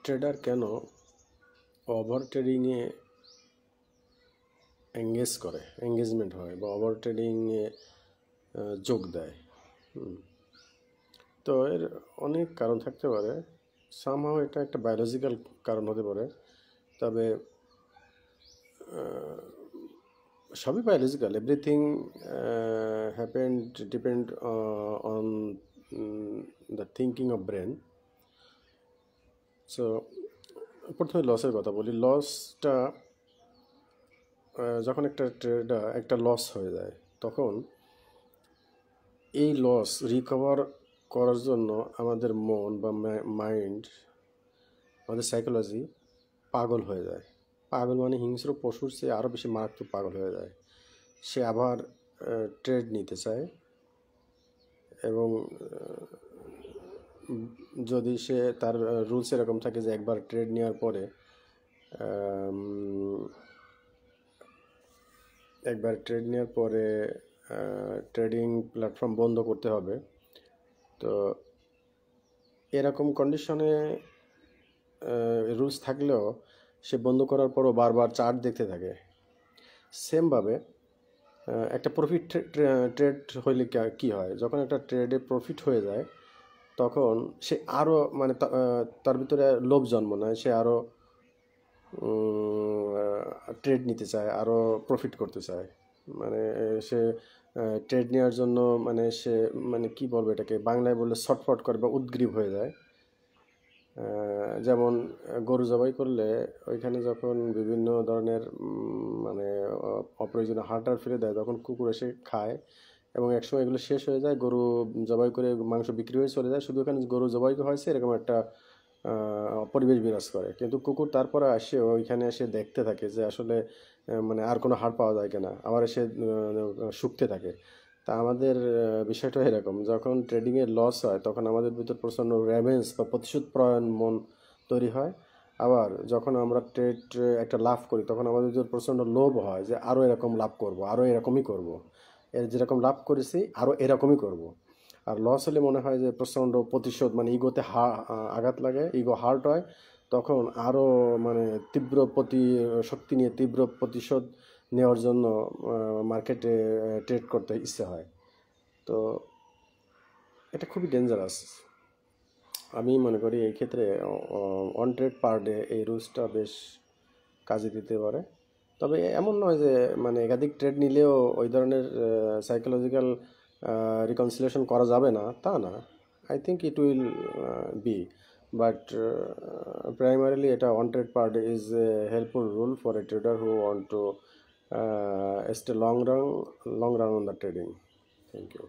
Tedder কেন over ট্রেডিংয়ে engagement হয় বা ওভার ট্রেডিংয়ে যোগ দেয়? তো এর অনেক কারণ থাকতে পারে। সামহাও এটা একটা বায়োলজিক্যাল কারণ হতে পারে, তবে সবই biological. Everything happened depend on the thinking of brain. So প্রথমে লসের কথা বলি। লসটা যখন একটা লস হয়ে যায়, তখন এই লস রিকভার করার জন্য আমাদের মন বা মাইন্ড, আমাদের সাইকোলজি পাগল হয়ে যায়। পাগল মানে হিংস্র পশুর চেয়ে আরও বেশি মারাত্মক পাগল হয়ে যায়। সে আবার ট্রেড নিতে চায়, এবং যদি সে তার রুলস এরকম থাকে যে একবার ট্রেড নেওয়ার পরে ট্রেডিং প্ল্যাটফর্ম বন্ধ করতে হবে। তো এরকম কন্ডিশনে রুলস থাকলেও সে বন্ধ করার পরও বারবার চার্ট দেখতে থাকে। সেমভাবে একটা প্রফিট ট্রেড হইলে কি হয়, যখন একটা ট্রেডে প্রফিট হয়ে যায় তখন সে আরও মানে তার ভিতরে লোভ জন্ম নেয়। সে আরও ট্রেড নিতে চায়, আরও প্রফিট করতে চায়। মানে সে ট্রেড নেওয়ার জন্য সে কি বলবো এটাকে, বাংলায় বললে ছটফট করে বা উদ্গ্রীব হয়ে যায়। যেমন গরু জবাই করলে ওইখানে যখন বিভিন্ন ধরনের অপ্রয়োজনীয় হাড় ফেলে দেয়, তখন কুকুর এসে খায়, এবং একসময় এগুলো শেষ হয়ে যায়, গরু জবাই করে মাংস বিক্রি হয়ে চলে যায়, শুধু এখানে গরু জবাই হয়েছে এরকম একটা পরিবেশ বিরাজ করে। কিন্তু কুকুর তারপরে আসে ওইখানে এসে দেখতে থাকে যে আসলে আর কোনো হাড় পাওয়া যায় কিনা, আবার এসে শুকতে থাকে। তা আমাদের বিষয়টা এরকম, যখন ট্রেডিংয়ে লস হয় তখন আমাদের ভিতর প্রচণ্ড র্যাভেন্স বা প্রতিশোধ পরায়ণ মন তৈরি হয়। আবার যখন আমরা একটা লাভ করি তখন আমাদের ভিতর প্রচণ্ড লোভ হয় যে আরও এরকম লাভ করব, আরও এরকমই করব, যেরকম লাভ করেছি আরও এরকমই করব। আর লস হলে মনে হয় যে প্রচণ্ড প্রতিশোধ, ইগোতে আঘাত লাগে, ইগো হার্ট হয়, তখন আরও তীব্র শক্তি নিয়ে তীব্র প্রতিশোধ নেওয়ার জন্য মার্কেটে ট্রেড করতে ইচ্ছে হয়। তো এটা খুবই ডেঞ্জারাস। আমি মনে করি এই ক্ষেত্রে অন ট্রেড পার ডে এই রুলসটা বেশ কাজে দিতে পারে। তবে এমন নয় যে একাধিক ট্রেড নিলেও ওই ধরনের সাইকোলজিক্যাল রিকনসিলিয়েশন করা যাবে না, তা না। I think it will be, but primarily এটা on trade per day is a helpful rule for a trader who want to stay long run on the trading. Thank you.